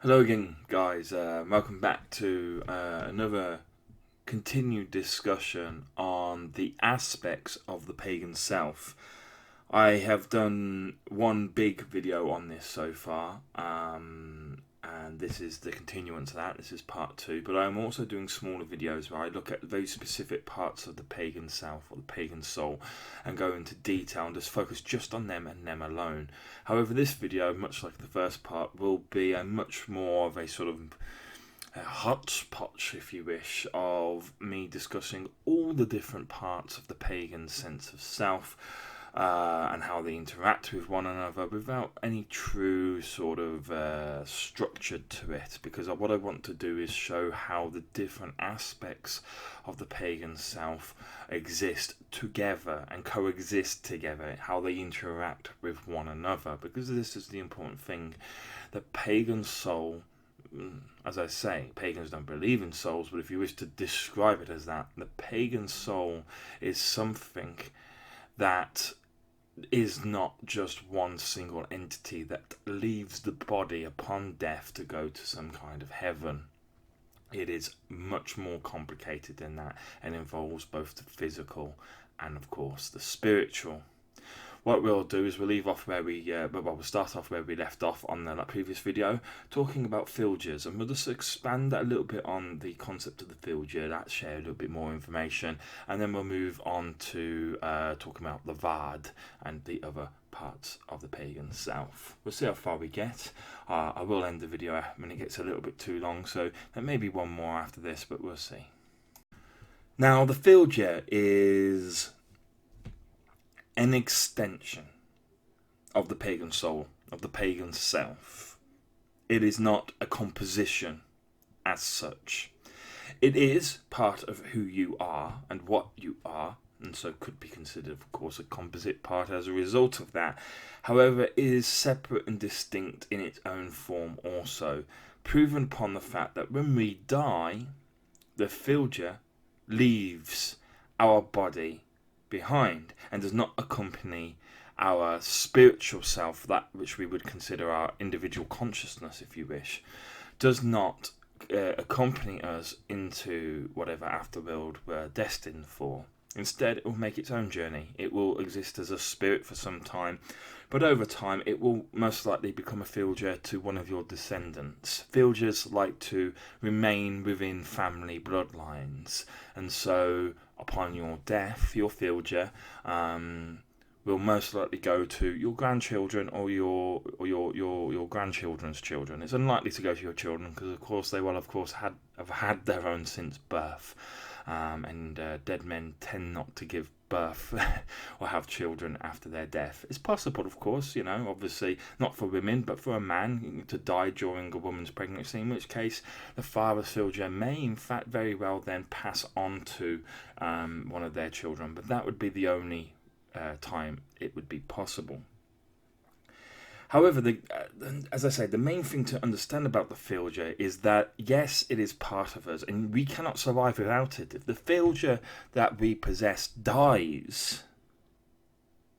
Hello again, guys. Welcome back to another continued discussion on the aspects of the pagan self. I have done one big video on this so far, and this is the continuance of that. This is part two, but I'm also doing smaller videos where I look at very specific parts of the pagan self or the pagan soul and go into detail and just focus just on them and them alone. However, this video, much like the first part, will be a much more of a sort of hodgepodge, if you wish, of me discussing all the different parts of the pagan sense of self, and how they interact with one another without any true sort of structure to it, because what I want to do is show how the different aspects of the pagan self exist together and coexist together, how they interact with one another, because this is the important thing. The pagan soul, as I say, pagans don't believe in souls, but if you wish to describe it as that, the pagan soul is something that is not just one single entity that leaves the body upon death to go to some kind of heaven. It is much more complicated than that and involves both the physical and, of course, the spiritual. What we'll do is we'll leave off where we'll start off where we left off on the previous video, talking about filgers, and we'll just expand a little bit on the concept of the filger, share a little bit more information, and then we'll move on to talking about the Vard and the other parts of the pagan self. We'll see how far we get. I will end the video when it gets a little bit too long, so there may be one more after this, but we'll see. Now, the filger is an extension of the pagan soul, of the pagan self. It is not a composition as such. It is part of who you are and what you are, and so could be considered, of course, a composite part as a result of that. However, it is separate and distinct in its own form also, proven upon the fact that when we die, the filger leaves our body behind and does not accompany our spiritual self, that which we would consider our individual consciousness, if you wish, does not accompany us into whatever afterworld we're destined for. Instead, it will make its own journey. It will exist as a spirit for some time, but over time it will most likely become a filger to one of your descendants. Filgers like to remain within family bloodlines, and so upon your death, your filger will most likely go to your grandchildren or your grandchildren's children. It's unlikely to go to your children because, of course, they will, of course, have had their own since birth. And dead men tend not to give birth or have children after their death. It's possible, of course, obviously not for women, but for a man to die during a woman's pregnancy, in which case the father's filger may, in fact, very well then pass on to one of their children, but that would be the only time it would be possible. However, as I say, the main thing to understand about the filger is that, yes, it is part of us, and we cannot survive without it. If the filger that we possess dies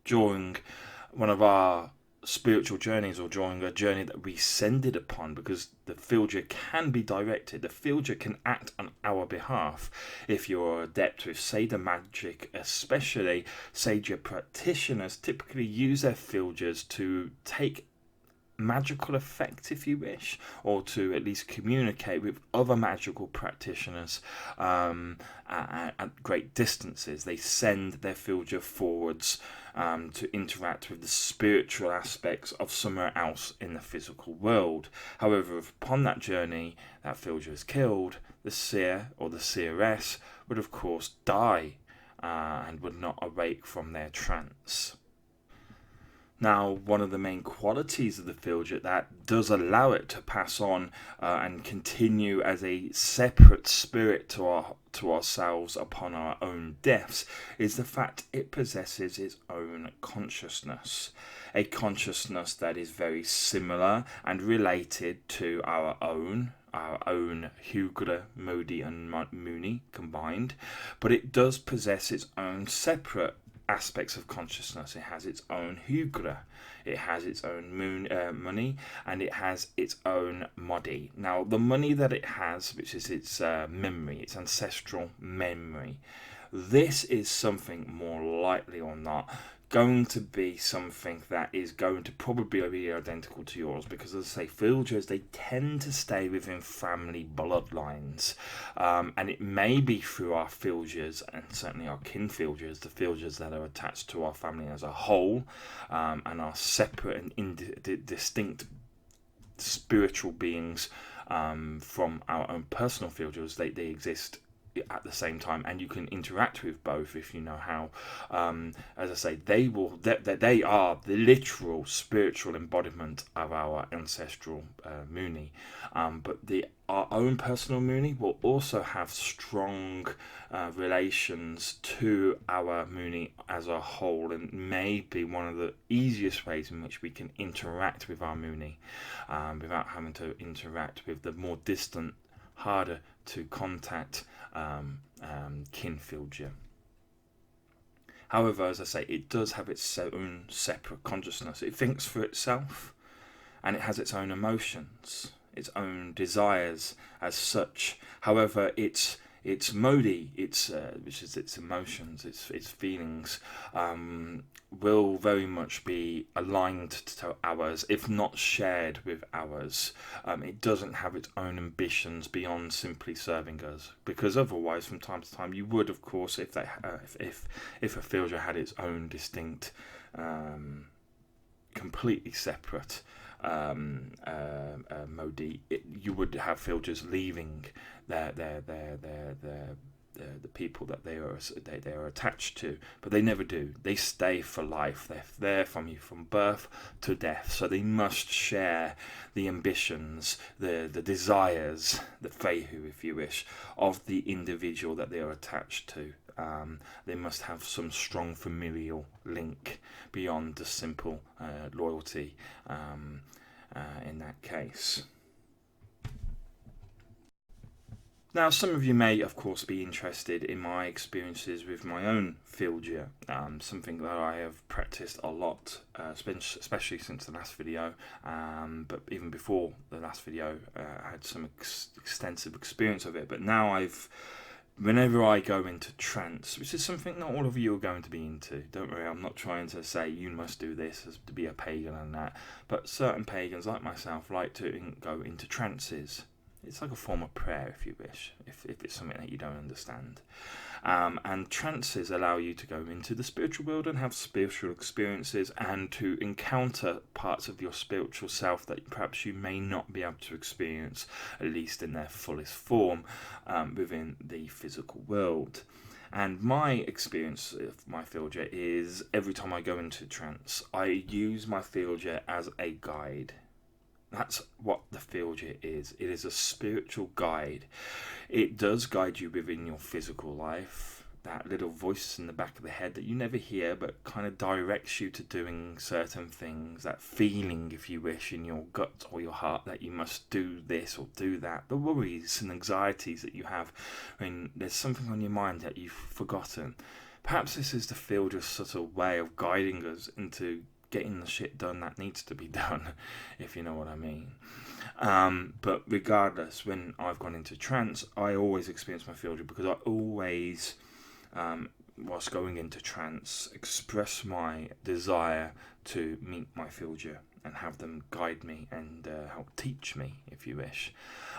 during one of our spiritual journeys or during a journey that we send it upon, because the filger can be directed, the filger can act on our behalf. If you're adept with Seder magic, especially Seder practitioners typically use their filgers to take magical effect, if you wish, or to at least communicate with other magical practitioners at great distances. They send their filger forwards to interact with the spiritual aspects of somewhere else in the physical world. However, if upon that journey that filger is killed, the seer or the seeress would, of course, die and would not awake from their trance. Now, one of the main qualities of the filger that does allow it to pass on and continue as a separate spirit to ourselves upon our own deaths is the fact it possesses its own consciousness. A consciousness that is very similar and related to our own Hugra, Modi and Muni combined, but it does possess its own separate aspects of consciousness. It has its own hugra, it has its own money, and it has its own modi. Now, the money that it has, which is its memory, its ancestral memory, this is something more likely or not going to be something that is going to probably be identical to yours, because as I say, filgers, they tend to stay within family bloodlines, and it may be through our filgers, and certainly our kin filgers, the filgers that are attached to our family as a whole, and are separate and distinct spiritual beings from our own personal filgers. They exist at the same time, and you can interact with both if you know how. As I say, they are the literal spiritual embodiment of our ancestral Muni, but our own personal Muni will also have strong relations to our Muni as a whole, and may be one of the easiest ways in which we can interact with our Muni without having to interact with the more distant, harder to contact kin filger. However, as I say, it does have its own separate consciousness. It thinks for itself, and it has its own emotions, its own desires as such. However, its modi, which is its emotions, its feelings, will very much be aligned to ours, if not shared with ours. It doesn't have its own ambitions beyond simply serving us, because otherwise, from time to time, you would, of course, if a filger had its own distinct, completely separate modi, you would have filgers leaving the people that they are attached to, but they never do. They stay for life. They're there from you from birth to death. So they must share the ambitions, the desires, the fehu, if you wish, of the individual that they are attached to. They must have some strong familial link beyond the simple loyalty in that case. Now, some of you may, of course, be interested in my experiences with my own filger, something that I have practiced a lot, especially since the last video, but even before the last video, I had some extensive experience of it. But now whenever I go into trance, which is something not all of you are going to be into, don't worry, I'm not trying to say you must do this as to be a pagan and that, but certain pagans like myself like to go into trances. It's like a form of prayer, if you wish, if it's something that you don't understand. And trances allow you to go into the spiritual world and have spiritual experiences, and to encounter parts of your spiritual self that perhaps you may not be able to experience, at least in their fullest form, within the physical world. And my experience of my filger is, every time I go into trance, I use my filger as a guide. That's what the filger is. It is a spiritual guide. It does guide you within your physical life. That little voice in the back of the head that you never hear, but kind of directs you to doing certain things. That feeling, if you wish, in your gut or your heart that you must do this or do that. The worries and anxieties that you have when there's something on your mind that you've forgotten. Perhaps this is the filger's subtle way of guiding us into getting the shit done that needs to be done, if you know what I mean. But regardless, when I've gone into trance, I always experience my filger, because I always, whilst going into trance, express my desire to meet my filger and have them guide me and help teach me, if you wish.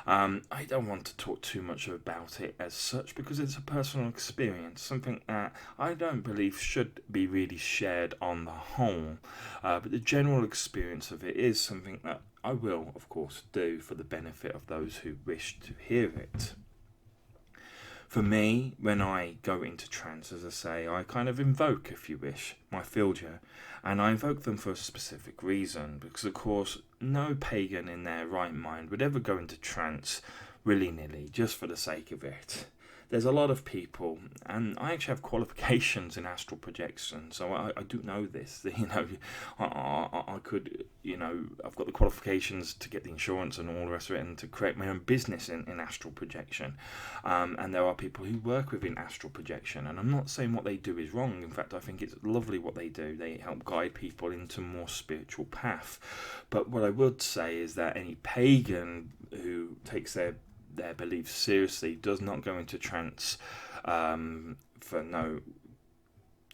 I don't want to talk too much about it as such, because it's a personal experience, something that I don't believe should be really shared on the whole, but the general experience of it is something that I will, of course, do for the benefit of those who wish to hear it. For me, when I go into trance, as I say, I kind of invoke, if you wish, my filger, and I invoke them for a specific reason, because of course no pagan in their right mind would ever go into trance willy-nilly just for the sake of it. there's a lot of people, and I actually have qualifications in astral projection, so I do know this. I could, I've got the qualifications to get the insurance and all the rest of it, and to create my own business in astral projection. And there are people who work within astral projection, and I'm not saying what they do is wrong. In fact, I think it's lovely what they do. They help guide people into a more spiritual path. But what I would say is that any pagan who takes their beliefs seriously does not go into trance for no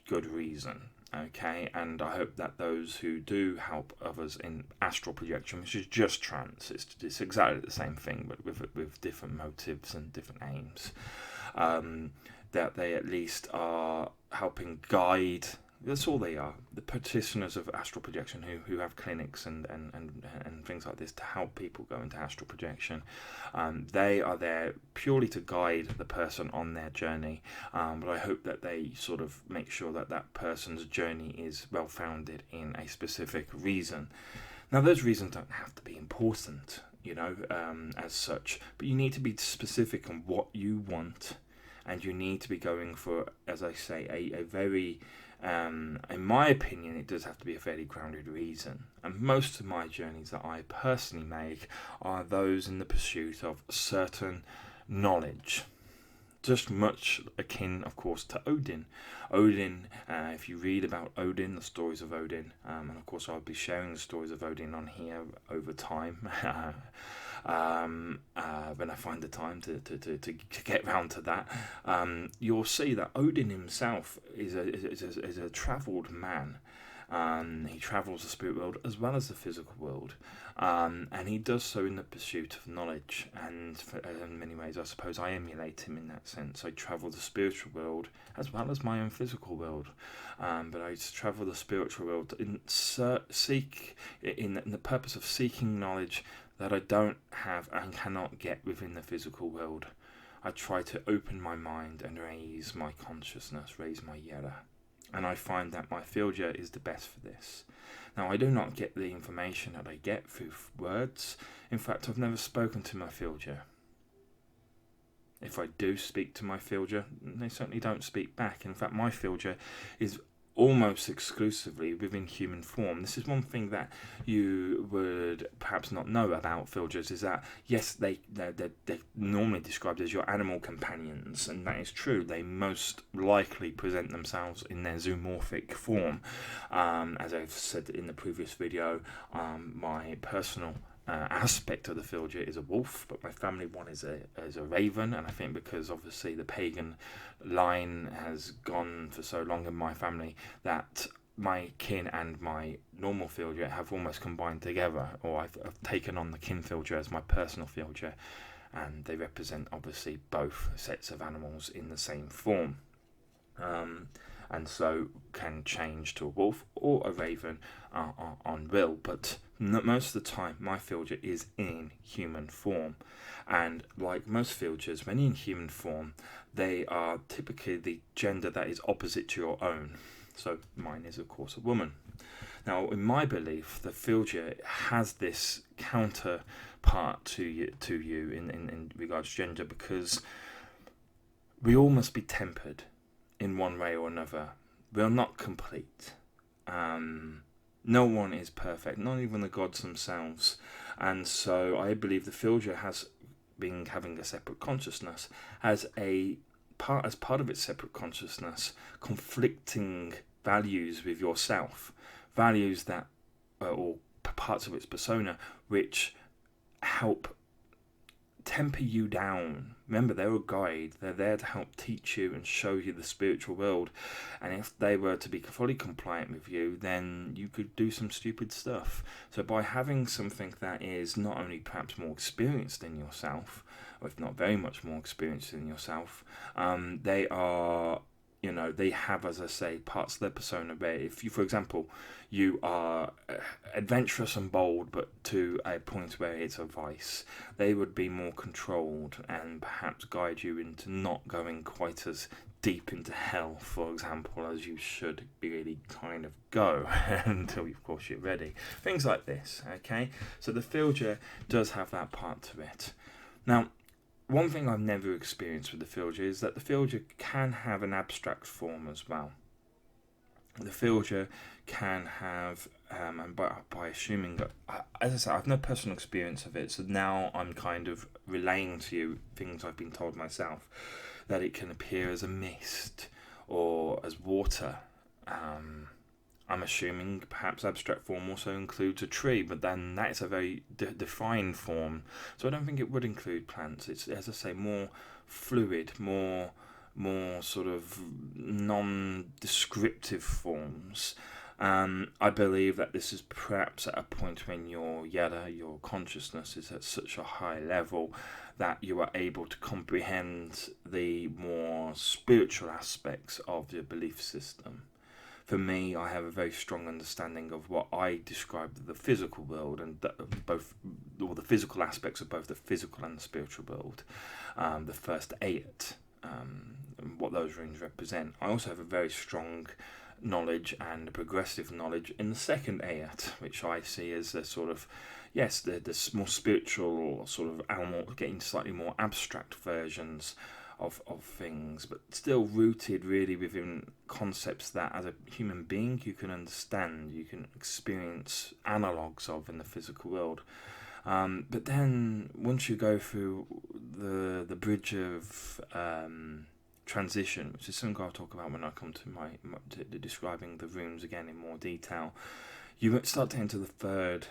good reason. Okay, and I hope that those who do help others in astral projection, which is just trance, it's exactly the same thing, but with different motives and different aims, that they at least are helping guide. That's all they are, the practitioners of astral projection who have clinics and things like this to help people go into astral projection. They are there purely to guide the person on their journey, but I hope that they sort of make sure that that person's journey is well founded in a specific reason. Now, those reasons don't have to be important, as such, but you need to be specific on what you want, and you need to be going for, as I say, a very... in my opinion, it does have to be a fairly grounded reason. And most of my journeys that I personally make are those in the pursuit of certain knowledge. Just much akin, of course, to Odin. Odin, if you read about Odin, the stories of Odin, and of course I'll be sharing the stories of Odin on here over time. When I find the time to get round to that, you'll see that Odin himself is a travelled man. He travels the spirit world as well as the physical world, and he does so in the pursuit of knowledge. And in many ways, I suppose I emulate him in that sense. I travel the spiritual world as well as my own physical world, but I travel the spiritual world in the purpose of seeking knowledge that I don't have and cannot get within the physical world. I try to open my mind and raise my consciousness, raise my yera. And I find that my filger is the best for this. Now, I do not get the information that I get through words. In fact, I've never spoken to my filger. If I do speak to my filger, they certainly don't speak back. In fact, my filger is almost exclusively within human form. This is one thing that you would perhaps not know about filgers, is that yes, they're normally described as your animal companions, and that is true. They most likely present themselves in their zoomorphic form. As I've said in the previous video, my personal aspect of the filger is a wolf, but my family one is a raven, and I think because obviously the pagan line has gone for so long in my family that my kin and my normal filger have almost combined together, or I've taken on the kin filger as my personal filger, and they represent obviously both sets of animals in the same form. And so can change to a wolf or a raven on will, but most of the time my filger is in human form. And like most filgers, when in human form, they are typically the gender that is opposite to your own. So mine is, of course, a woman. Now, in my belief, the filger has this counterpart to you in regards to gender, because we all must be tempered in one way or another. We are not complete. No one is perfect, not even the gods themselves. And so I believe the filger has been having a separate consciousness, as part of its separate consciousness, conflicting values with yourself, values that, or parts of its persona, which help temper you down. Remember, they're a guide. They're there to help teach you and show you the spiritual world. And if they were to be fully compliant with you, then you could do some stupid stuff. So by having something that is not only perhaps more experienced than yourself, or if not very much more experienced than yourself, they are, they have, as I say, parts of their persona where if you, for example, you are adventurous and bold, but to a point where it's a vice, they would be more controlled and perhaps guide you into not going quite as deep into hell, for example, as you should really kind of go until, of course, you're ready. Things like this, okay? So the filger does have that part to it. Now, one thing I've never experienced with the filter is that the filter can have an abstract form as well. The filter can have, and by assuming that, as I said, I've no personal experience of it, so now I'm kind of relaying to you things I've been told myself, that it can appear as a mist or as water. I'm assuming perhaps abstract form also includes a tree, but then that is a very defined form, so I don't think it would include plants. It's, as I say, more fluid, more sort of non-descriptive forms. I believe that this is perhaps at a point when your consciousness is at such a high level that you are able to comprehend the more spiritual aspects of your belief system. For me, I have a very strong understanding of what I describe as the physical world, and the physical aspects of both the physical and the spiritual world. The first 8, what those runes represent. I also have a very strong knowledge and progressive knowledge in the second ayat, which I see as a sort of, yes, the more spiritual, sort of getting slightly more abstract versions of things, but still rooted really within concepts that as a human being you can understand, you can experience analogues of in the physical world. But then once you go through the bridge of transition, which is something I'll talk about when I come to describing the runes again in more detail, you start to enter the third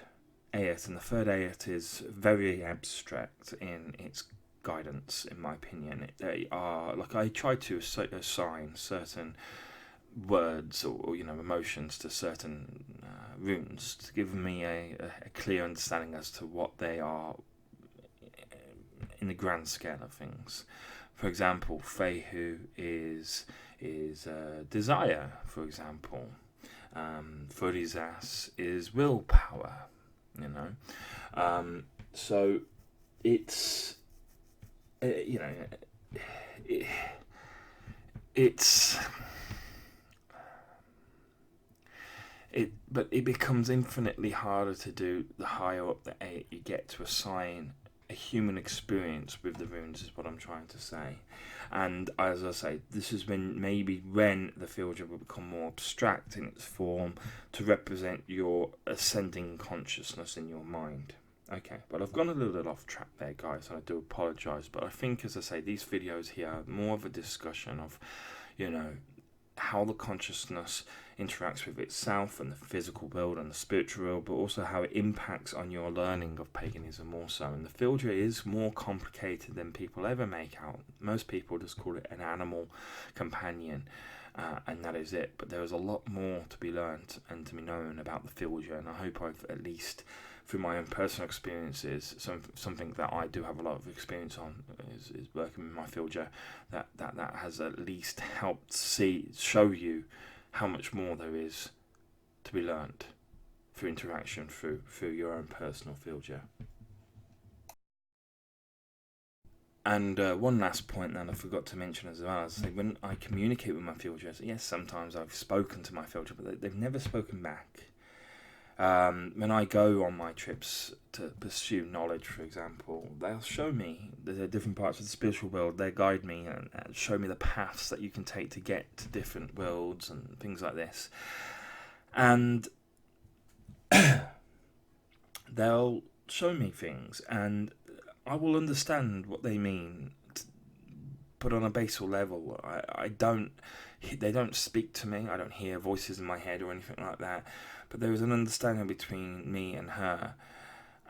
ayat, and the third ayat is very abstract in its guidance, in my opinion. They are, like, I try to assign certain words or emotions to certain runes to give me a clear understanding as to what they are in the grand scale of things. For example, Fehu is desire, for example. Furizas is willpower, so it's but it becomes infinitely harder to do the higher up the 8 you get, to assign a human experience with the runes, is what I'm trying to say. And as I say, this is when the filter will become more abstract in its form to represent your ascending consciousness in your mind. Okay, well, I've gone a little bit off track there, guys, and I do apologise, but I think, as I say, these videos here are more of a discussion of, how the consciousness interacts with itself and the physical world and the spiritual world, but also how it impacts on your learning of paganism also. And the filter is more complicated than people ever make out. Most people just call it an animal companion, and that is it. But there is a lot more to be learned and to be known about the filter, and I hope I've, at least through my own personal experiences, something that I do have a lot of experience on is working with my filter, that has at least helped show you how much more there is to be learned through interaction through your own personal filter. And one last point that I forgot to mention as well is when I communicate with my filters, yes, sometimes I've spoken to my filter, but they've never spoken back. When I go on my trips to pursue knowledge, for example, they'll show me the different parts of the spiritual world. They guide me and show me the paths that you can take to get to different worlds and things like this. And they'll show me things, and I will understand what they mean, but on a basal level. They don't speak to me. I don't hear voices in my head or anything like that. But there is an understanding between me and her.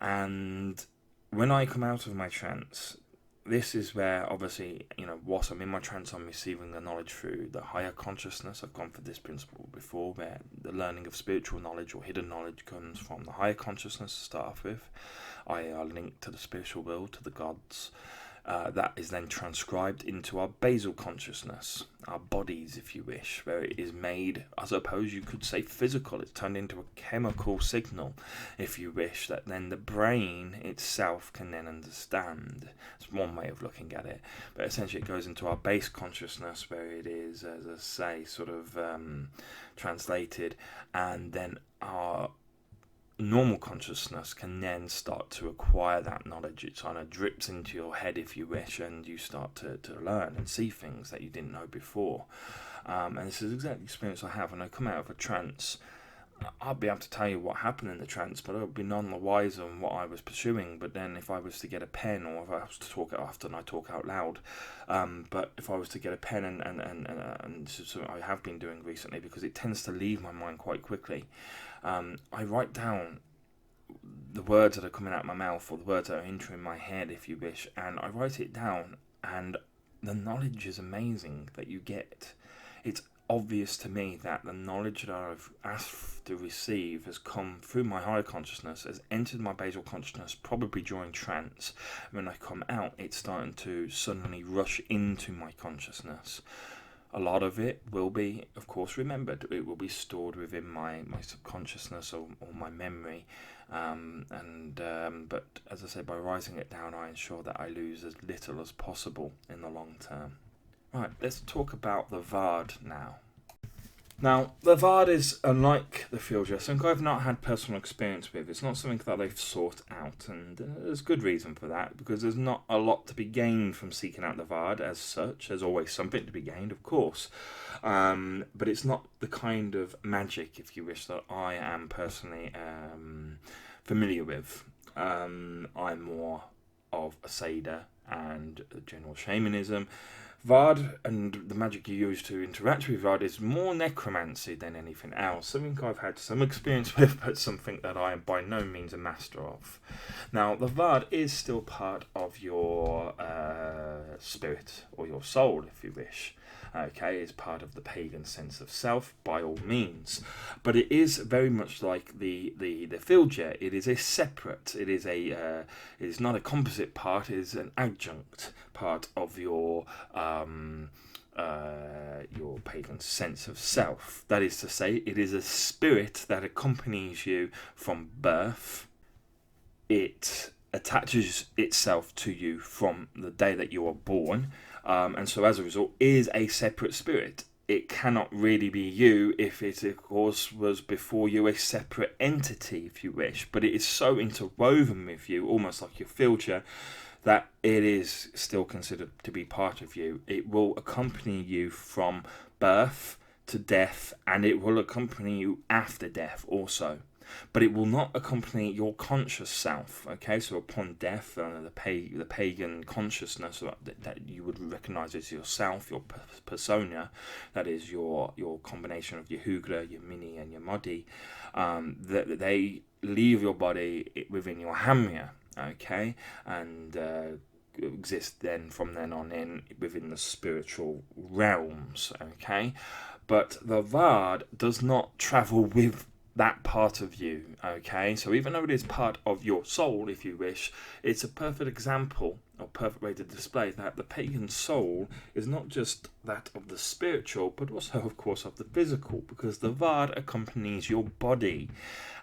And when I come out of my trance, this is where, obviously, whilst I'm in my trance, I'm receiving the knowledge through the higher consciousness. I've gone for this principle before, where the learning of spiritual knowledge or hidden knowledge comes from the higher consciousness to start off with. I are linked to the spiritual world, to the gods. That is then transcribed into our basal consciousness, our bodies, if you wish, where it is made, I suppose you could say, physical. It's turned into a chemical signal, if you wish, that then the brain itself can then understand. It's one way of looking at it, but essentially it goes into our base consciousness, where it is, as I say, sort of translated, and then our normal consciousness can then start to acquire that knowledge. It kind of drips into your head, if you wish, and you start to learn and see things that you didn't know before. And this is exactly the experience I have when I come out of a trance. I'll be able to tell you what happened in the trance, but I'll be none the wiser on what I was pursuing. But then if I was to get a pen, or if I was to talk, often I talk out loud, but if I was to get a pen and this is something I have been doing recently, because it tends to leave my mind quite quickly, I write down the words that are coming out of my mouth, or the words that are entering my head, if you wish, and I write it down, and the knowledge is amazing that you get. It's obvious to me that the knowledge that I've asked to receive has come through my higher consciousness, has entered my basal consciousness, probably during trance. When I come out, it's starting to suddenly rush into my consciousness. A lot of it will be, of course, remembered. It will be stored within my subconsciousness or my memory. But as I say, by writing it down, I ensure that I lose as little as possible in the long term. Right, let's talk about the Vard now. Now, the Vard is unlike the Filja, something I've not had personal experience with. It's not something that they've sought out, and there's good reason for that, because there's not a lot to be gained from seeking out the Vard as such. There's always something to be gained, of course, but it's not the kind of magic, if you wish, that I am personally familiar with. I'm more of a Seder and general shamanism. Vard and the magic you use to interact with Vard is more necromancy than anything else. Something I've had some experience with, but something that I am by no means a master of. Now, the Vard is still part of your spirit, or your soul, if you wish. Okay, it's part of the pagan sense of self, by all means. But it is very much like the Filja. It is a separate, it is not a composite part, it is an adjunct part of your pagan sense of self. That is to say, it is a spirit that accompanies you from birth. It attaches itself to you from the day that you are born, and so as a result is a separate spirit. It cannot really be you if it, of course, was before you a separate entity, if you wish, but it is so interwoven with you, almost like your filter, that it is still considered to be part of you. It will accompany you from birth to death, and it will accompany you after death also. But it will not accompany your conscious self. Okay, so upon death, the pagan consciousness that you would recognize as yourself, your persona, that is your combination of your hugla, your mini, and your modi, that they leave your body within your hamya. Okay, and exist then from then on in within the spiritual realms. Okay, but the Vard does not travel with that part of you. Okay, so even though it is part of your soul, if you wish, it's a perfect example or perfect way to display that the pagan soul is not just that of the spiritual, but also, of course, of the physical, because the Vard accompanies your body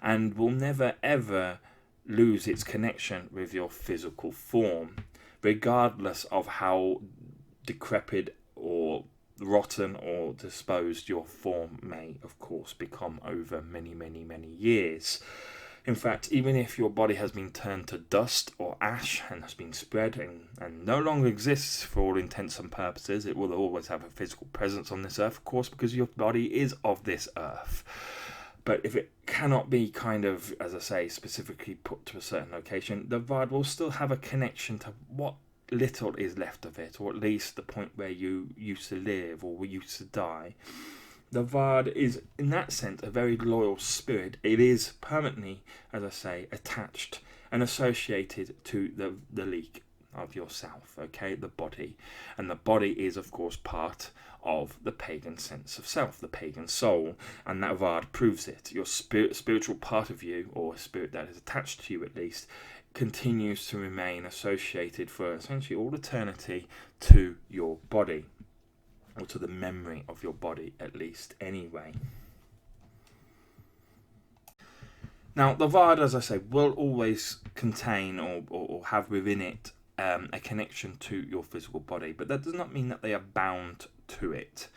and will never ever lose its connection with your physical form, regardless of how decrepit or rotten or disposed your form may, of course, become over many, many, many years. In fact, even if your body has been turned to dust or ash and has been spread and no longer exists for all intents and purposes, it will always have a physical presence on this earth, of course, because your body is of this earth. But if it cannot be kind of, as I say, specifically put to a certain location, the Vard will still have a connection to what little is left of it, or at least the point where you used to live or used to die. The Vard is, in that sense, a very loyal spirit. It is permanently, as I say, attached and associated to the leak of yourself, okay, the body. And the body is, of course, part of the pagan sense of self, the pagan soul, and that Vard proves it. Your spiritual part of you, or a spirit that is attached to you at least, continues to remain associated for essentially all eternity to your body, or to the memory of your body at least anyway. Now, the Vard, as I say, will always contain or have within it a connection to your physical body, but that does not mean that they are bound to it.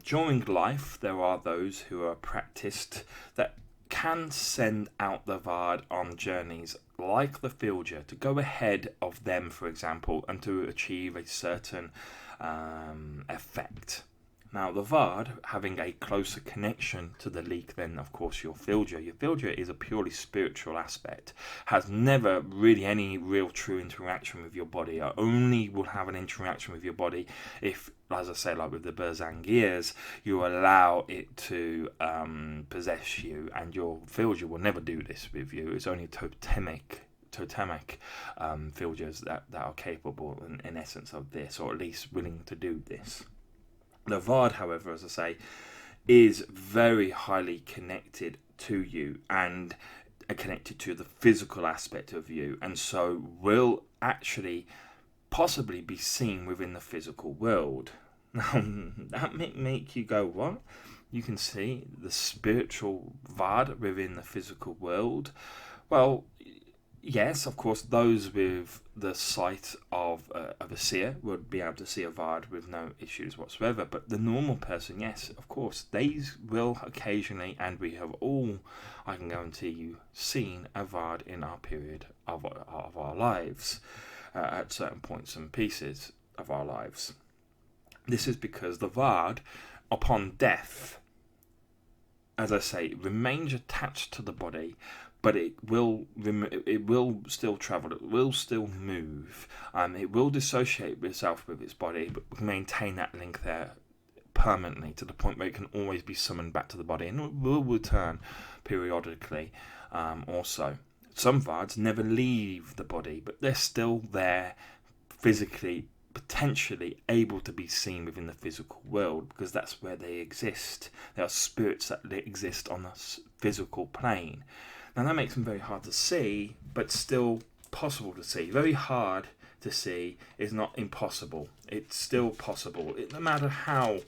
During life, there are those who are practiced that can send out the Vard on journeys like the Filger to go ahead of them, for example, and to achieve a certain effect. Now, the Vard, having a closer connection to the leak than, of course, your Filger is a purely spiritual aspect, has never really any real true interaction with your body. It only will have an interaction with your body if, as I say, like with the Berzang ears, you allow it to possess you, and your Filger will never do this with you. It's only totemic Filgers that are capable, in essence, of this, or at least willing to do this. The Vard, however, as I say, is very highly connected to you and connected to the physical aspect of you, and so will actually possibly be seen within the physical world. Now, that may make you go, what? You can see the spiritual Vard within the physical world? Well, yes, of course, those with the sight of a seer would be able to see a Vard with no issues whatsoever. But the normal person, yes, of course, they will occasionally, and we have all, I can guarantee you, seen a Vard in our period of our lives, at certain points and pieces of our lives. This is because the Vard, upon death, as I say, remains attached to the body, but it will still travel, it will still move, it will dissociate itself with its body, but maintain that link there permanently to the point where it can always be summoned back to the body, and it will return periodically. Also, some Vards never leave the body, but they're still there physically, potentially able to be seen within the physical world, because that's where they exist. They are spirits that exist on the physical plane. Now, that makes them very hard to see, but still possible to see. Very hard to see is not impossible. It's still possible. No matter how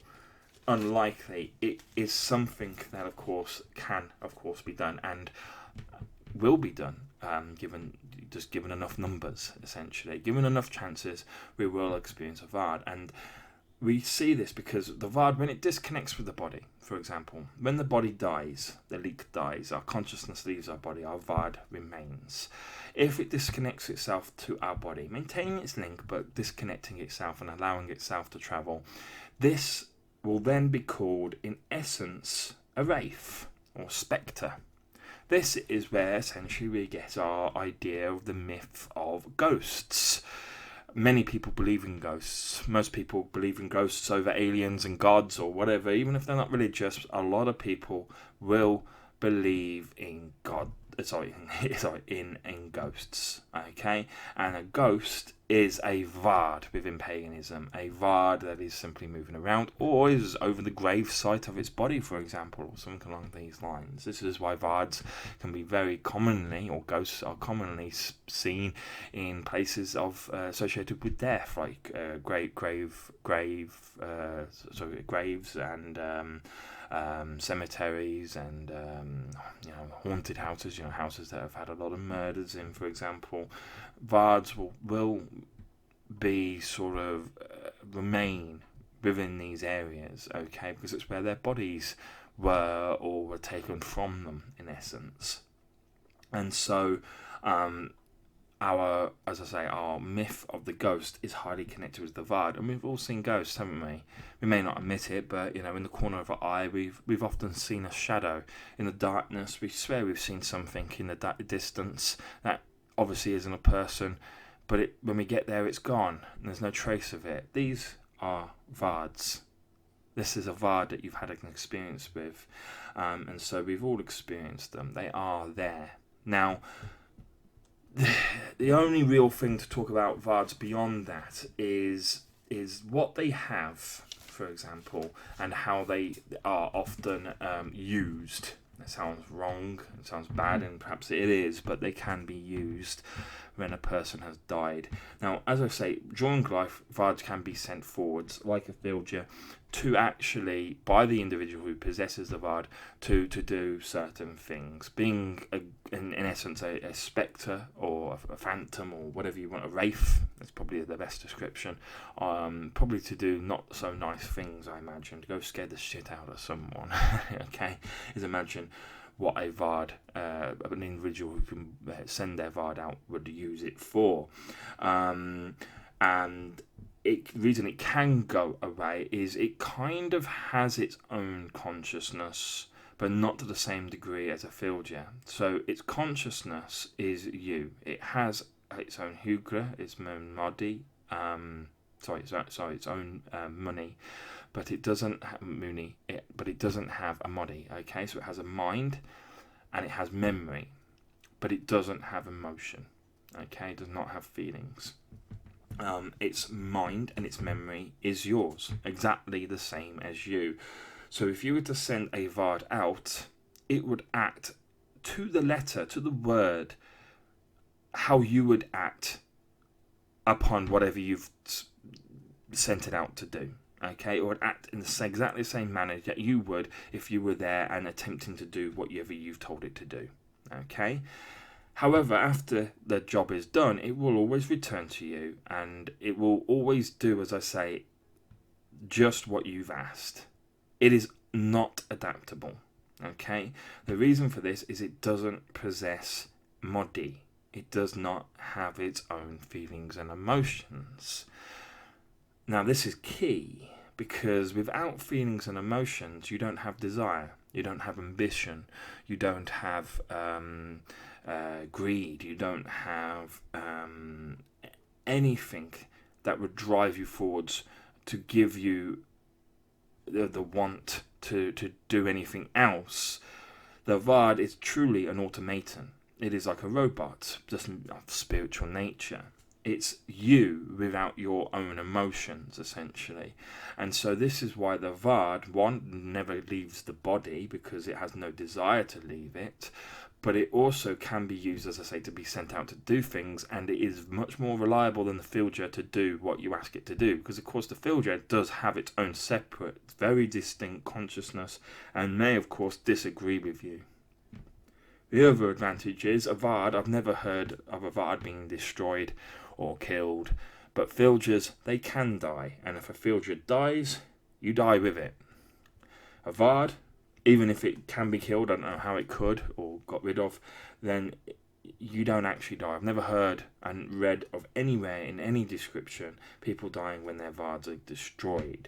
unlikely, it is something that, of course, can, of course, be done and will be done, given enough numbers, essentially. Given enough chances, we will experience a Vard. And we see this because the Vard, when it disconnects with the body, for example, when the body dies, the leak dies, our consciousness leaves our body, our Vard remains. If it disconnects itself to our body, maintaining its link but disconnecting itself and allowing itself to travel, this will then be called, in essence, a wraith or spectre. This is where essentially we get our idea of the myth of ghosts. Many people believe in ghosts. Most people believe in ghosts over aliens and gods or whatever. Even if they're not religious, a lot of people will believe in in ghosts. Okay, and a ghost is a Vard within paganism. A Vard that is simply moving around or is over the grave site of its body, for example, or something along these lines. This is why Vards can be very commonly, or ghosts are commonly seen in places associated with death, like graves and cemeteries and haunted houses, houses that have had a lot of murders in, for example. Vards will be sort of remain within these areas, okay, because it's where their bodies were or were taken from them, in essence. And so our myth of the ghost is highly connected with the Vard, and we've all seen ghosts, haven't we? We may not admit it, but in the corner of our eye, we've often seen a shadow in the darkness. We swear we've seen something in the distance that obviously isn't a person, but when we get there, it's gone, and there's no trace of it. These are Vards. This is a Vard that you've had an experience with, and so we've all experienced them. They are there. Now, the only real thing to talk about Vards beyond that is what they have, for example, and how they are often used. That sounds wrong, it sounds bad, and perhaps it is, but they can be used when a person has died. Now, as I say, during life, Vards can be sent forwards, like a Filger, to actually, by the individual who possesses the Vard, to do certain things. Being, in essence, a spectre or a phantom or whatever you want, a wraith, that's probably the best description. Probably to do not so nice things, I imagine. To go scare the shit out of someone, okay, is imagine. what a Vard, an individual who can send their Vard out, would use it for. And the reason it can go away is it kind of has its own consciousness, but not to the same degree as a Filger. So its consciousness is you. It has its own Hugra, its own Modi, its own money, but it doesn't have Muni. But it doesn't have a Modi. Okay, so it has a mind, and it has memory, but it doesn't have emotion. Okay, it does not have feelings. Its mind and its memory is yours, exactly the same as you. So if you were to send a Vard out, it would act to the letter, to the word, how you would act upon whatever you've sent it out to do. Okay, or would act in exactly the same manner that you would if you were there and attempting to do whatever you've told it to do. Okay. However, after the job is done, it will always return to you, and it will always do, as I say, just what you've asked. It is not adaptable. Okay. The reason for this is it doesn't possess Modi. It does not have its own feelings and emotions. Now, this is key, because without feelings and emotions, you don't have desire, you don't have ambition, you don't have greed, you don't have anything that would drive you forwards to give you the want to do anything else. The Vard is truly an automaton. It is like a robot, just of spiritual nature. It's you without your own emotions, essentially. And so this is why the Vard, one, never leaves the body, because it has no desire to leave it. But it also can be used, as I say, to be sent out to do things, and it is much more reliable than the Filger to do what you ask it to do. Because, of course, the Filger does have its own separate, very distinct consciousness, and may, of course, disagree with you. The other advantage is a Vard. I've never heard of a Vard being destroyed or killed, but Filgers, they can die, and if a Filger dies, you die with it. A Vard, even if it can be killed, I don't know how it could or got rid of, then you don't actually die. I've never heard and read of anywhere in any description people dying when their Vards are destroyed.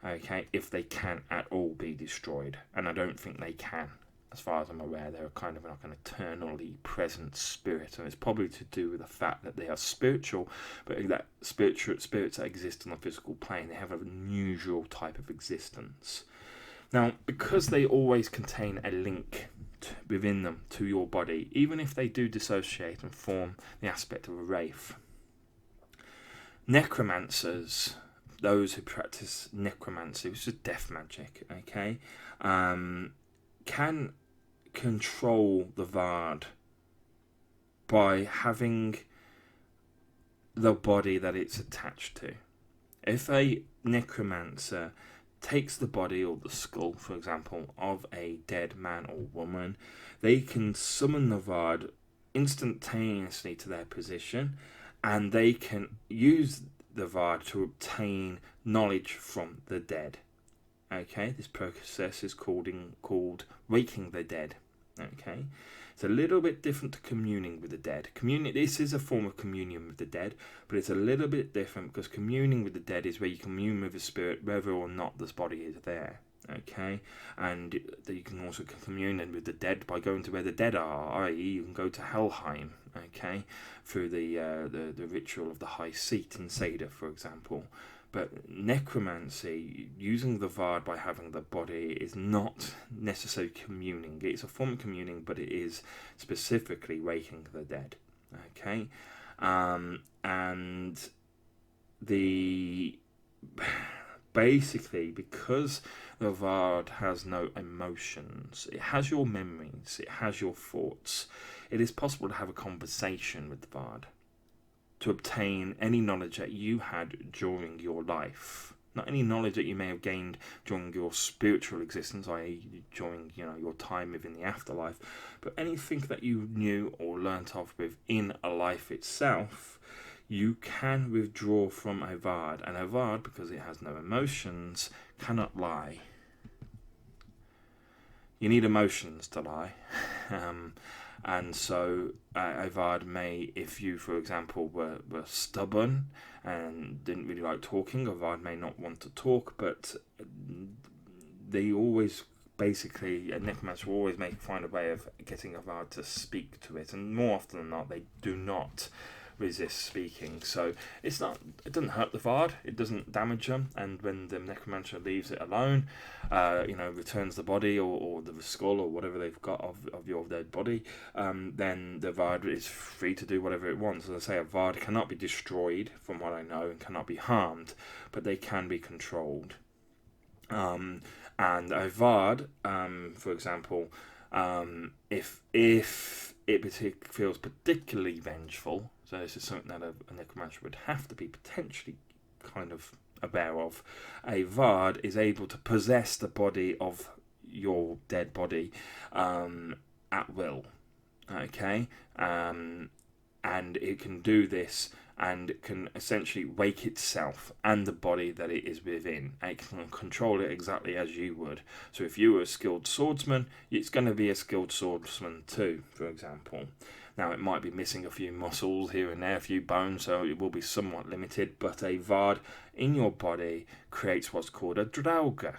Okay, if they can at all be destroyed, and I don't think they can. As far as I'm aware, they're kind of like an eternally present spirit, and it's probably to do with the fact that they are spiritual, but that spirits that exist on the physical plane, they have an unusual type of existence. Now, because they always contain a link within them to your body, even if they do dissociate and form the aspect of a wraith, necromancers, those who practice necromancy, which is death magic, okay, can control the Vard by having the body that it's attached to. If a necromancer takes the body or the skull, for example, of a dead man or woman, they can summon the Vard instantaneously to their position, and they can use the Vard to obtain knowledge from the dead. Okay, this process is called waking the dead. Okay, it's a little bit different to communing with the dead. This is a form of communion with the dead, but it's a little bit different because communing with the dead is where you commune with the spirit whether or not this body is there. Okay, and you can also commune with the dead by going to where the dead are, i.e. you can go to Helheim, okay, through the ritual of the High Seat in Seda, for example. But necromancy, using the Vard by having the body, is not necessarily communing. It's a form of communing, but it is specifically waking the dead. Okay, and basically, because the Vard has no emotions, it has your memories, it has your thoughts. It is possible to have a conversation with the Vard, to obtain any knowledge that you had during your life. Not any knowledge that you may have gained during your spiritual existence, i.e. during your time within the afterlife, but anything that you knew or learnt of within a life itself, you can withdraw from a Vard. And a Vard, because it has no emotions, cannot lie. you need emotions to lie. And so a Vard may, if you, for example, were stubborn and didn't really like talking, a Vard may not want to talk, but they always, basically, a necromancer will always find a way of getting a Vard to speak to it, and more often than not, they do not resist speaking. So it doesn't hurt the Vard, it doesn't damage them, and when the necromancer leaves it alone, returns the body or the skull or whatever they've got of your dead body, then the Vard is free to do whatever it wants. As I say, a Vard cannot be destroyed, from what I know, and cannot be harmed, but they can be controlled. And a Vard, for example, if it feels particularly vengeful, so this is something that a necromancer would have to be potentially kind of aware of, a Vard is able to possess the body of your dead body at will. Okay? And it can do this, and it can essentially wake itself and the body that it is within. It can control it exactly as you would. So if you were a skilled swordsman, it's going to be a skilled swordsman too, for example. Now, it might be missing a few muscles here and there, a few bones, so it will be somewhat limited, but a Vard in your body creates what's called a Draugr.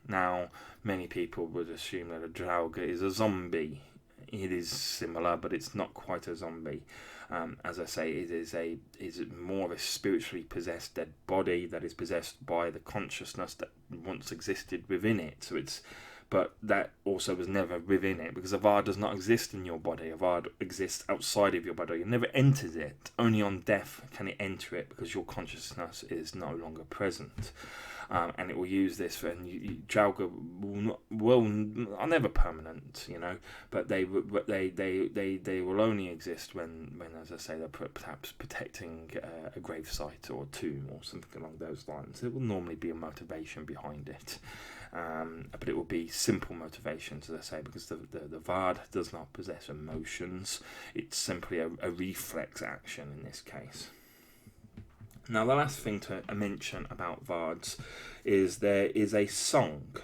Now, many people would assume that a Draugr is a zombie. It is similar, but it's not quite a zombie. As I say, it is more of a spiritually possessed dead body that is possessed by the consciousness that once existed within it. But that also was never within it, because a Vard does not exist in your body. A Vard exists outside of your body. It never enters it. Only on death can it enter it, because your consciousness is no longer present. And it will use this for, and Draugr are never permanent, but they will only exist when, as I say, they're perhaps protecting a gravesite or a tomb or something along those lines. There will normally be a motivation behind it, but it will be simple motivations, as I say, because the Vard does not possess emotions. It's simply a reflex action in this case. Now, the last thing to mention about Vards is there is a song,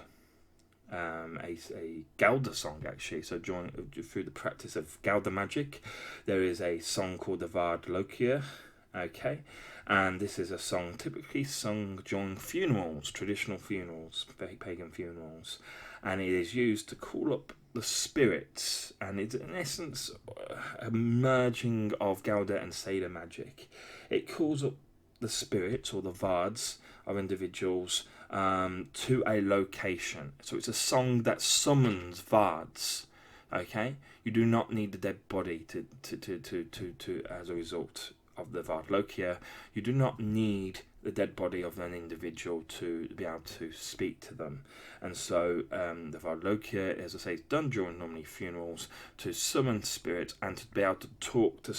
a Gauda song actually. So through the practice of Gauda magic, there is a song called the Vard Lokia, okay? And this is a song typically sung during funerals, traditional funerals, pagan funerals. And it is used to call up the spirits, and it's in essence a merging of Gauda and Seda magic. It calls up the spirits or the Vards of individuals to a location. So it's a song that summons Vards. Okay, you do not need the dead body to as a result of the Vard Lokia. You do not need the dead body of an individual to be able to speak to them. And so the Vard Lokia, as I say, is done during normally funerals to summon spirits and to be able to talk to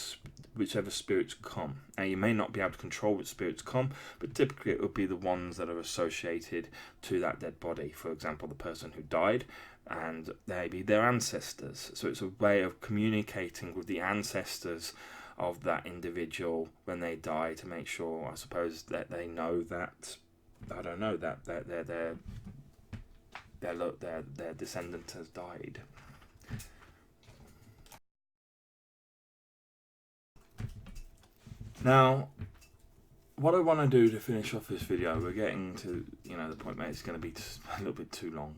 whichever spirits come. Now, you may not be able to control which spirits come, but typically it will be the ones that are associated to that dead body. For example, the person who died, and maybe their ancestors. So it's a way of communicating with the ancestors of that individual when they die, to make sure, I suppose, that they know that, I don't know, that their descendant has died. Now, what I want to do to finish off this video, we're getting to the point where it's going to be a little bit too long,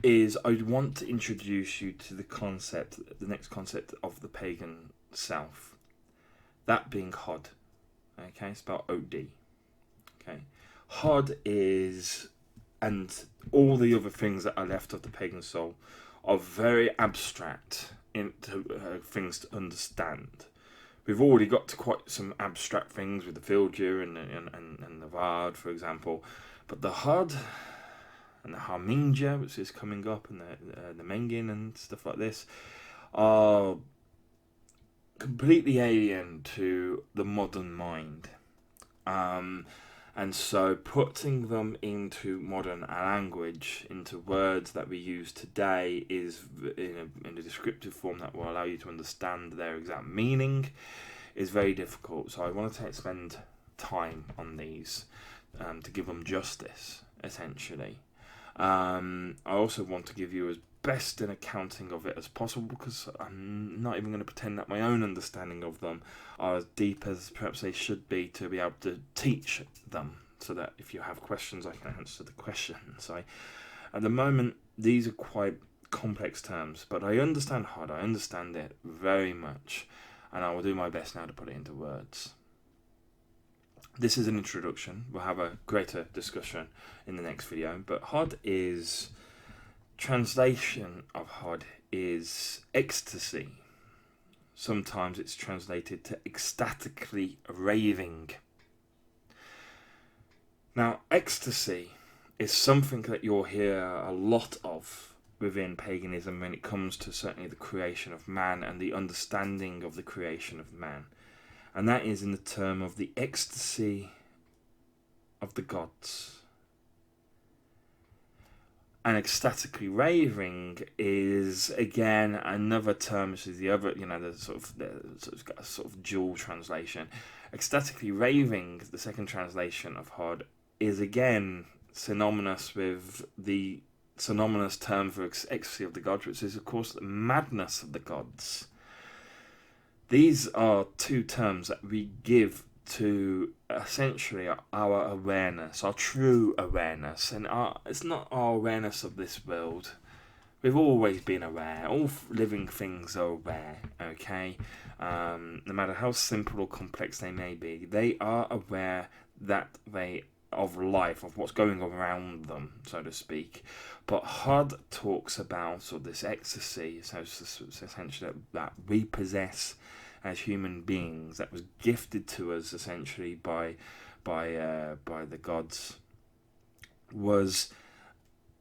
is I want to introduce you to the next concept of the pagan self. That being Hod. Okay, spelled O-D. Okay. Hod is, and all the other things that are left of the pagan soul are very abstract into things to understand. We've already got to quite some abstract things with the Fildur and the Vard, for example, but the Hod and the Harminja, which is coming up, and the Mengin and stuff like this, are completely alien to the modern mind. And so putting them into modern language, into words that we use today, is in a descriptive form that will allow you to understand their exact meaning, is very difficult. So I want to spend time on these to give them justice, essentially. I also want to give you as best an accounting of it as possible, because I'm not even going to pretend that my own understanding of them are as deep as perhaps they should be to be able to teach them, so that if you have questions, I can answer the questions. At the moment, these are quite complex terms, but I understand HUD, I understand it very much, and I will do my best now to put it into words. This is an introduction. We'll have a greater discussion in the next video, but HUD is... translation of HUD is ecstasy. Sometimes it's translated to ecstatically raving. Now, ecstasy is something that you'll hear a lot of within paganism when it comes to certainly the creation of man and the understanding of the creation of man. And that is in the term of the ecstasy of the gods. And ecstatically raving is again another term, which is the other, there's got a sort of dual translation. Ecstatically raving, the second translation of HUD, is again synonymous with the synonymous term for ecstasy of the gods, which is of course the madness of the gods. These are two terms that we give to essentially our awareness, our true awareness, and it's not our awareness of this world. We've always been aware. All living things are aware, okay? No matter how simple or complex they may be, they are aware of life, of what's going on around them, so to speak. But HUD talks about this ecstasy, so essentially that we possess as human beings, that was gifted to us essentially by the gods, was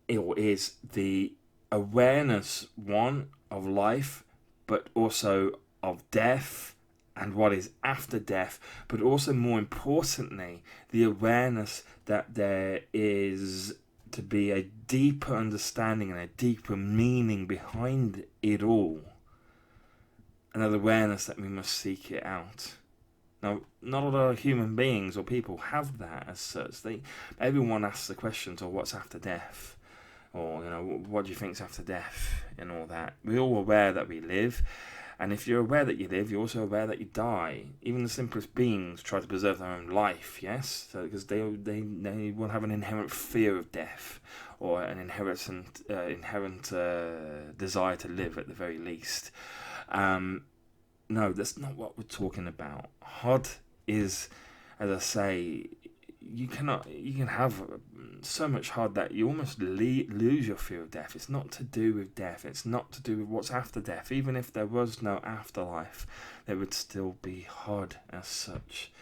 or is the awareness, one, of life, but also of death and what is after death, but also more importantly the awareness that there is to be a deeper understanding and a deeper meaning behind it all. Another awareness that we must seek it out. Now, not a lot of human beings or people have that as such. Everyone asks the question, so what's after death? Or, what do you think's after death? And all that. We're all aware that we live. And if you're aware that you live, you're also aware that you die. Even the simplest beings try to preserve their own life, yes? So, because they will have an inherent fear of death, or an inherent desire to live at the very least. No, that's not what we're talking about. HUD is, as I say, you can have so much HUD that you almost lose your fear of death. It's not to do with death. It's not to do with what's after death. Even if there was no afterlife, there would still be HUD as such.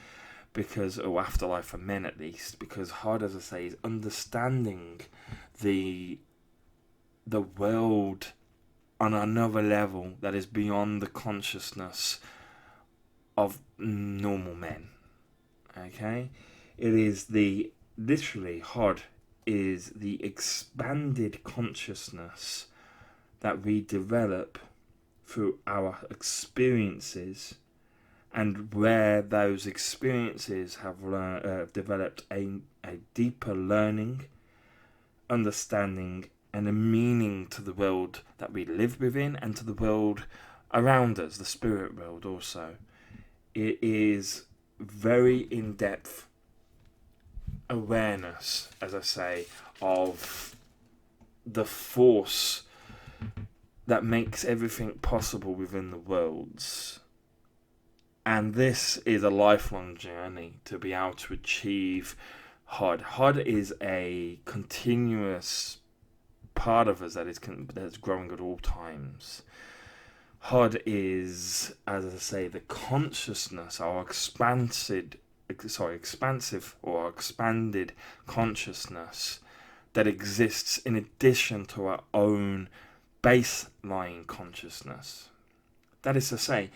Or afterlife for men at least. Because HUD, as I say, is understanding the world on another level that is beyond the consciousness of normal men. Okay? It is literally, HUD is the expanded consciousness that we develop through our experiences, and where those experiences have developed a deeper learning, understanding, and a meaning to the world that we live within and to the world around us, the spirit world also. It is very in-depth awareness, as I say, of the force that makes everything possible within the worlds. And this is a lifelong journey to be able to achieve HUD. HUD is a continuous part of us that's growing at all times. HUD is, as I say, the consciousness, our expansive or expanded consciousness that exists in addition to our own baseline consciousness. That is to say,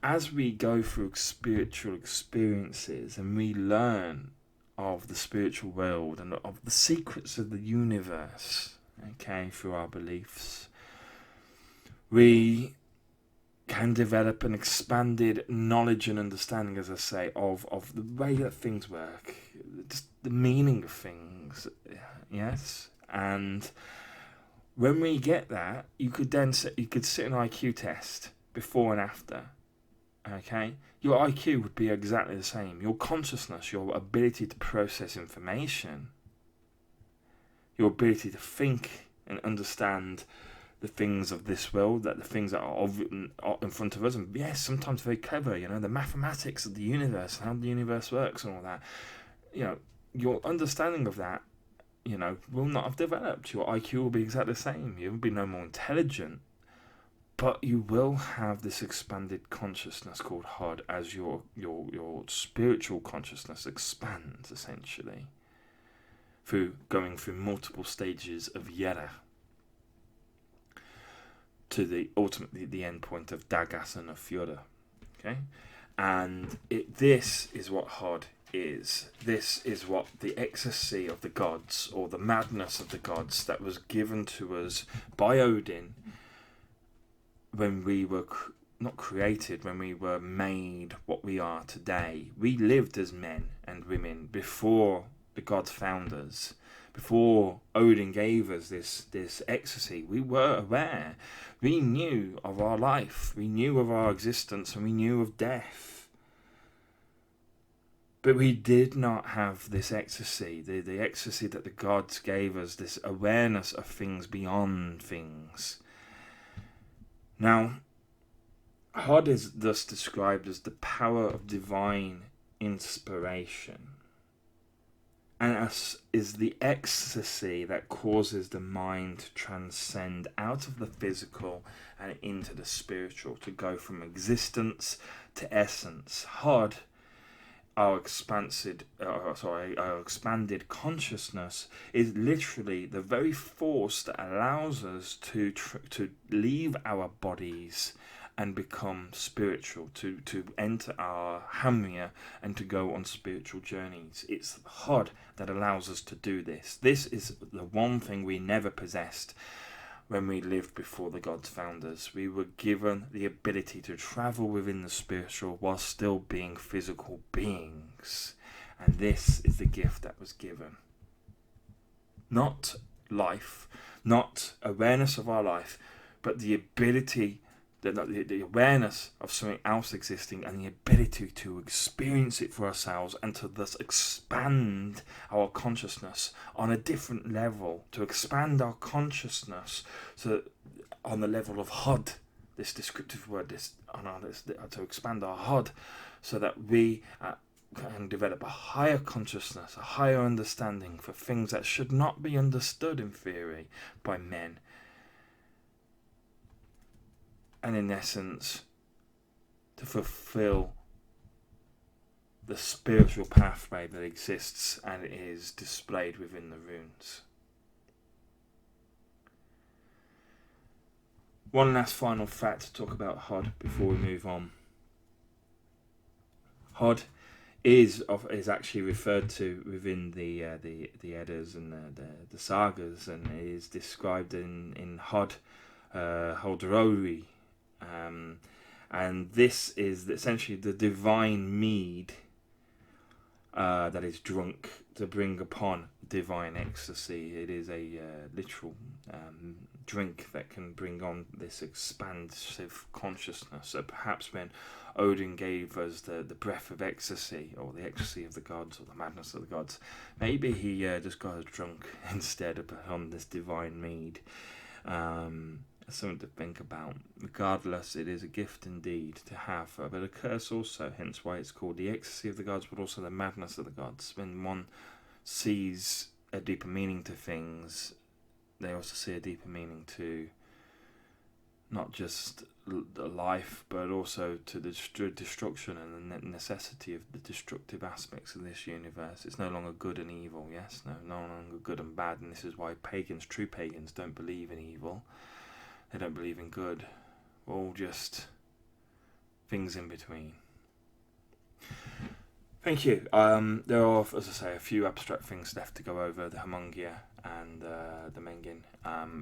as we go through spiritual experiences and we learn of the spiritual world and of the secrets of the universe, okay, through our beliefs, we can develop an expanded knowledge and understanding, as I say, of the way that things work, just the meaning of things, yes, and When we get that, you could sit an IQ test before and after. Okay, your IQ would be exactly the same. Your consciousness, your ability to process information, your ability to think and understand the things of this world, that the things that are in front of us, and yes, sometimes very clever, the mathematics of the universe, how the universe works and all that. Your understanding of that, will not have developed. Your IQ will be exactly the same. You will be no more intelligent, but you will have this expanded consciousness called Hod as your spiritual consciousness expands, essentially, through going through multiple stages of Yera to ultimately the end point of Dagasana Fjorda. Okay? And this is what Hod is. This is what the ecstasy of the gods, or the madness of the gods, that was given to us by Odin when we were not created, when we were made what we are today. We lived as men and women before the gods found us. Before Odin gave us this ecstasy, we were aware. We knew of our life. We knew of our existence, and we knew of death. But we did not have this ecstasy, the ecstasy that the gods gave us, this awareness of things beyond things. Now, Hod is thus described as the power of divine inspiration, and is the ecstasy that causes the mind to transcend out of the physical and into the spiritual, to go from existence to essence. Hod, our expanded consciousness, is literally the very force that allows us to leave our bodies and become spiritual, to enter our Hamya and to go on spiritual journeys. It's Hod that allows us to do this. This is the one thing we never possessed when we lived before the gods found us. We were given the ability to travel within the spiritual while still being physical beings. And this is the gift that was given. Not life, not awareness of our life, but the ability, the awareness of something else existing, and the ability to experience it for ourselves, and to thus expand our consciousness on a different level, to expand our consciousness on the level of Hod, this descriptive word, to expand our Hod, so that we can develop a higher consciousness, a higher understanding for things that should not be understood in theory by men. And in essence, to fulfill the spiritual pathway that exists and is displayed within the runes. One last final fact to talk about Hod before we move on. Hod is actually referred to within the Eddas and the sagas, and is described in Hod Holdrori. And this is essentially the divine mead that is drunk to bring upon divine ecstasy. It is a literal drink that can bring on this expansive consciousness. So perhaps when Odin gave us the breath of ecstasy, or the ecstasy of the gods, or the madness of the gods, maybe he just got us drunk instead of on this divine mead. Something to think about. Regardless, it is a gift indeed to have, but a curse also, hence why it's called the ecstasy of the gods, but also the madness of the gods. When one sees a deeper meaning to things, they also see a deeper meaning to not just the life, but also to the destruction and the necessity of the destructive aspects of this universe. It's no longer good and evil, yes? No longer good and bad, and this is why true pagans don't believe in evil. They don't believe in good. We're all just things in between. Thank you. There are, as I say, a few abstract things left to go over, the Homungia and the Mengin.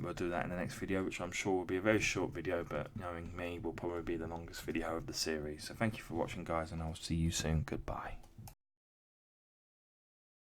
We'll do that in the next video, which I'm sure will be a very short video, but knowing me, will probably be the longest video of the series. So thank you for watching, guys, and I'll see you soon. Goodbye.